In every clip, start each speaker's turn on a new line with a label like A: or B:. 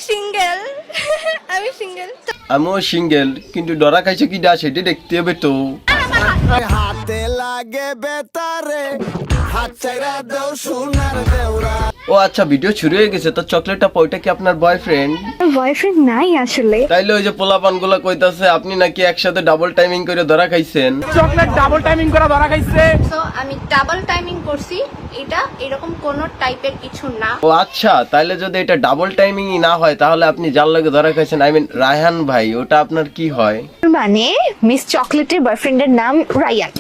A: Single আমি single
B: আমিও single, কিন্তু ডরা খাইছে কি ডা সেটা দেখতে হবে তো।
C: হাতে লাগে বেতারে হাত চাইরা দেও সোনার দেওরা।
B: ও আচ্ছা, ভিডিও শুরু হয়ে গেছে। তো চকলেটটা পয়টা কি আপনার বয়ফ্রেন্ড?
A: বয়ফ্রেন্ড নাই আসলে।
B: তাইলে ওই যে পোলাপান গুলা কইতাছে আপনি নাকি একসাথে ডাবল টাইমিং করে ধরা খাইছেন।
D: চকলেট ডাবল টাইমিং করা ধরা খাইছে।
A: সো আমি ডাবল টাইমিং করছি, এটা এরকম কোন টাইপের কিছু না।
B: ও আচ্ছা, তাইলে যদি এটা ডাবল টাইমিংই না হয় তাহলে আপনি যার লগে ধরা খাইছেন, আই মিন রায়হান ভাই, ওটা আপনার কি হয়?
A: মানে মিস চকলেটের বয়ফ্রেন্ডের নাম রায়ান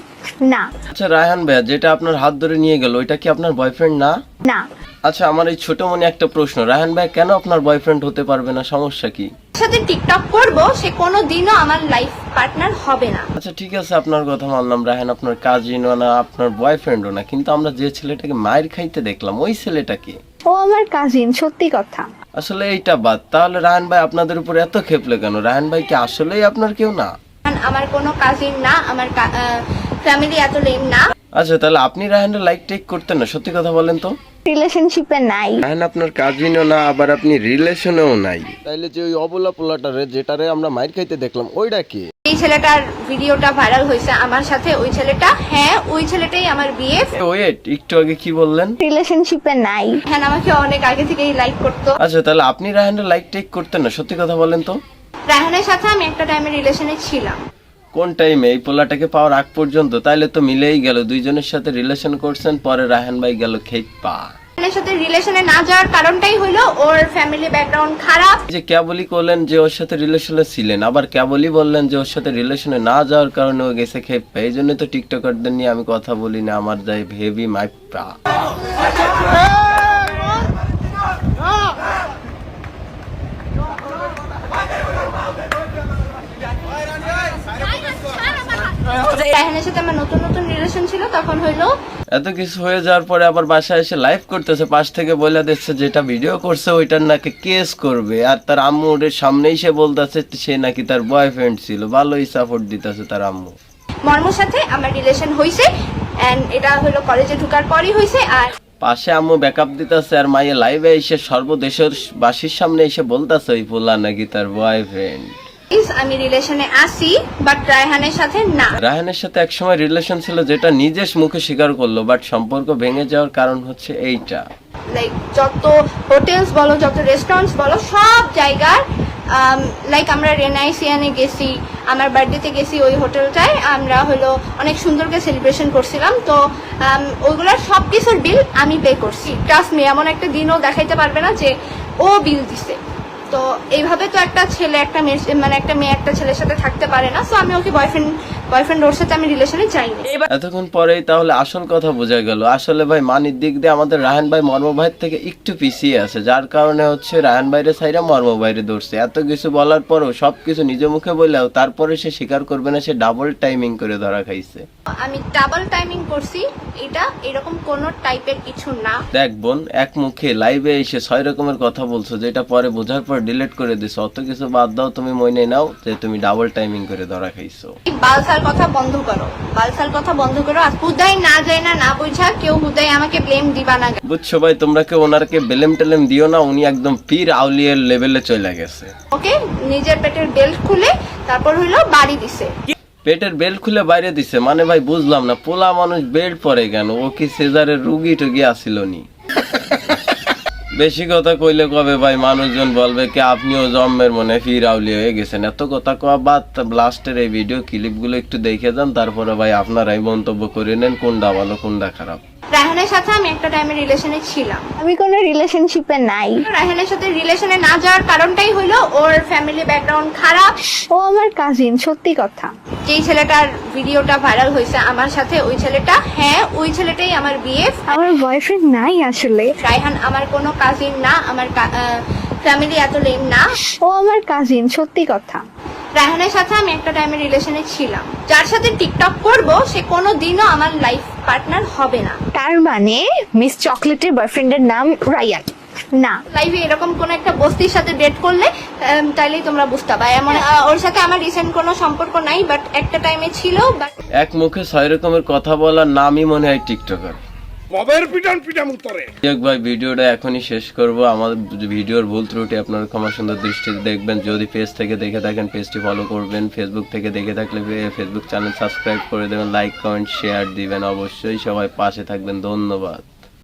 A: না।
B: আচ্ছা রায়হান ভাই, যেটা আপনার হাত ধরে নিয়ে গেল ওইটা কি আপনার বয়ফ্রেন্ড না?
A: না।
B: আচ্ছা, আমার এই ছোট মনে একটা প্রশ্ন, রায়হান ভাই কেন আপনার বয়ফ্রেন্ড হতে পারবে না? সমস্যা কি?
A: সাথে টিকটক করব, সে কোনোদিনও আমার লাইফ পার্টনার হবে না।
B: আচ্ছা ঠিক আছে, আপনার কথা মানলাম, রায়হান আপনার কাজিনও না, আপনার বয়ফ্রেন্ডও না, কিন্তু আমরা যে ছেলেটাকে মায়ের খাইতে দেখলাম ওই ছেলেটাকে।
A: ও আমার কাজিন, সত্যি কথা।
B: আসলে এইটা বাদ, তাহলে রায়হান ভাই আপনাদের উপর এত খেপলে কেন? রায়হান ভাই কি আসলেই আপনার কেউ না?
A: আমার কোনো কাজিন না, আমার ফ্যামিলি এত লেম না।
B: আচ্ছা, তাহলে আপনি রায়হানের লাইক টেক করতেন না? সত্যি কথা বলেন তো।
A: রিলেশনশিপে নাই।
B: রায়হান আপনার কাজিনও না, আবার আপনি রিলেশনেও নাই। তাইলে যে ওই অবলা পোলাটারে যেটারে আমরা মাইর খাইতে দেখলাম ওইটা কি?
A: এই ছেলেটার ভিডিওটা ভাইরাল হয়েছে আমার সাথে, ওই ছেলেটা, হ্যাঁ ওই ছেলেটাই আমার বিয়ে।
B: ওয়েট, একটু আগে কি বললেন?
A: রিলেশনশিপে নাই। হ্যাঁ, আমাকে অনেক আগে থেকেই লাইক করতো।
B: আচ্ছা, তাহলে আপনি রায়হানের লাইক টেক করতেন না? সত্যি কথা বলেন তো।
A: রায়হানের সাথে আমি একটা টাইমে রিলেশনে ছিলাম।
B: কোন টাইমে? এই পোলাটাকে পাওয়ার আগ পর্যন্ত? তাইলে তো মিলেই গেল, দুইজনের সাথে রিলেশন করছেন, পরে রায়হান ভাই গেল খেপা।
A: রায়হানের সাথে রিলেশনে না যাওয়ার কারণটাই হলো ওর ফ্যামিলি ব্যাকগ্রাউন্ড খারাপ।
B: যে কেবলই করলেন যে ওর সাথে রিলেশনে ছিলেন, আবার কেবলই বললেন যে ওর সাথে রিলেশনে না যাওয়ার কারণে ও গেছে খেপা। এই জন্য তো টিকটকারদের নিয়ে আমি কথা বলি না, আমার যাই ভেবি মাইপা।
A: রায়হানের সাথে আমার নতুন নতুন রিলেশন ছিল, তখন হইলো
B: এত কিছু হয়ে যাওয়ার পরে আবার বাসায় এসে লাইভ করতেছে, পাশ থেকে বলে দিচ্ছে যেটা ভিডিও করছে ওইটার নাকি কেস করবে, আর তার আম্মু ওর সামনেই সে বলতেছে সে নাকি তার বয়ফ্রেন্ড ছিল। ভালোই সাপোর্ট দিতেছে তার আম্মু।
A: মর্মর সাথে আমার রিলেশন হইছে, এন্ড এটা হলো কলেজে ঢোকার পরই হইছে। আর
B: পাশে আম্মু ব্যাকআপ দিতেছে, আর মাইয়া লাইভে এসে সর্বদেশের বাসীর সামনে এসে বলতেছে ওই পোলা নাকি তার বয়ফ্রেন্ড।
A: আমি রিলেশনে আসি, বাট রায়হানের সাথে না।
B: রায়হানের সাথে একসময় রিলেশন ছিল, যেটা নিজের মুখে স্বীকার করলো, বাট সম্পর্ক ভেঙে যাওয়ার কারণ হচ্ছে এইটা।
A: লাইক যত হোটেলস বলো, যত রেস্টুরেন্টস বলো, সব জায়গার লাইক আমরা রেনাইসিয়ানে গেছি, আমার বার্থডেতে গেছি ওই হোটেলটায়, আমরা হলো অনেক সুন্দরকে সেলিব্রেশন করছিলাম। তো ওইগুলোর সব কিছুর বিল আমি পে করছি। ট্রাস্ট মি, এমন একটা দিনও দেখাইতে পারবে না যে ও বিল দিছে। তো এইভাবে তো একটা ছেলে একটা মেয়ে, মানে একটা মেয়ে একটা ছেলের সাথে থাকতে পারে না। সো আমি ওকে বয়ফ্রেন্ড ওর সাথে আমি রিলেশনে চাইনি।
B: এতক্ষণ পরেই তাহলে আসল কথা বোঝা গেল। আসলে ভাই মানির দিক দিয়ে আমাদের রায়হান ভাই মর্ম ভাইয়ের থেকে একটু পিছিয়ে আছে, যার কারণে হচ্ছে রায়হান ভাইরে সাইরা মর্ম ভাইরে ধরছে। এত কিছু বলার পরও, সবকিছু নিজে মুখে বললেও তারপরে সে স্বীকার করবে না সে ডাবল টাইমিং করে ধরা খাইছে।
A: আমি ডাবল টাইমিং করছি, এটা এরকম কোন টাইপের কিছু না।
B: দেখ বোন, এক মুখে লাইভে এসে 6 রকমের কথা বলছো, যেটা পরে বোঝার পর ডিলিট করে দিছো। অত কিছু বাদ দাও, তুমি মনে নাও যে তুমি ডাবল টাইমিং করে ধরা খাইছো।
A: বালসার কথা বন্ধ করো, বালসার কথা বন্ধ করো। আর হুদাই না যায় না বুঝা কেউ হুদাই আমাকে ব্লেম দিবা না।
B: বুঝছো ভাই, তোমরা কেউ ওনারকে বেলেম টেলেম দিও না, উনি একদম পীর আউলিয়ার লেভেলে চলে গেছে।
A: ওকে, নিজের পেটের বেল্ট খুলে তারপর হইলো বাড়ি দিছে।
B: পেটের বেল্ট খুলে বাইরে দিছে মানে ভাই বুঝলাম না, পোলা মানুষ বেল্ট পরে কেন? ও কি সিজারের রুগী টুগি আসিল নি? বেশি কথা কইলে কবে ভাই মানুষজন বলবে কি আপনিও জন্মের মনে ফির আউলি হয়ে গেছেন। এত কথা কওয়া বাদ, ব্লাস্টের এই ভিডিও ক্লিপগুলো একটু দেখে যান, তারপরে ভাই আপনারাই মন্তব্য করে নেন কোনটা ভালো কোনটা খারাপ।
A: রায়হানের সাথে আমি একটা টাইমে রিলেশনে ছিলাম, আমি কোনো রিলেশনশিপে নাই। রায়হানের সাথে রিলেশনে না যাওয়ার কারণটাই হলো ওর ফ্যামিলি ব্যাকগ্রাউন্ড খারাপ। ও আমার কাজিন, সত্যি কথা। যেই ছেলেটার ভিডিওটা ভাইরাল হয়েছে আমার সাথে, ওই ছেলেটা, হ্যাঁ ওই ছেলেটাই আমার বিয়ে। আমার বয়ফ্রেন্ড নাই আসলে। রায়হান আমার কোনো কাজিন না, আমার ফ্যামিলি এত লেম না। ও আমার কাজিন, সত্যি কথা। রায়হানের সাথে আমি একটা টাইমে রিলেশনে ছিলাম। যার সাথে টিকটক করব, সে কোনোদিনও আমার লাইফ পার্টনার হবে না। তার মানে মিস চকলেটের বয়ফ্রেন্ডের নাম রায়ান না। লাইভে এরকম কোন একটা বস্তির সাথে ডেট করলে তাইলেই তোমরা বুঝতে পারবে। এমন ওর সাথে আমার রিসেন্ট কোনো সম্পর্ক নাই, বাট একটা টাইমে ছিল।
B: এক মুখে 6 রকমের কথা বলার নামই মনে হয় টিকটকার।
D: ববের পিটান পিটাম উত্তরে
B: ভাই ভিডিওটা এখনই শেষ করব। আমার ভিডিওর ভুল ত্রুটি আপনারা ক্ষমা সুন্দর দৃষ্টিতে দেখবেন। যদি পেজ থেকে দেখে থাকেন পেজটি ফলো করবেন, ফেসবুক থেকে দেখে থাকলে ফেসবুক চ্যানেল সাবস্ক্রাইব করে দেবেন, লাইক কমেন্ট শেয়ার দিবেন। অবশ্যই সবাই পাশে থাকবেন। ধন্যবাদ।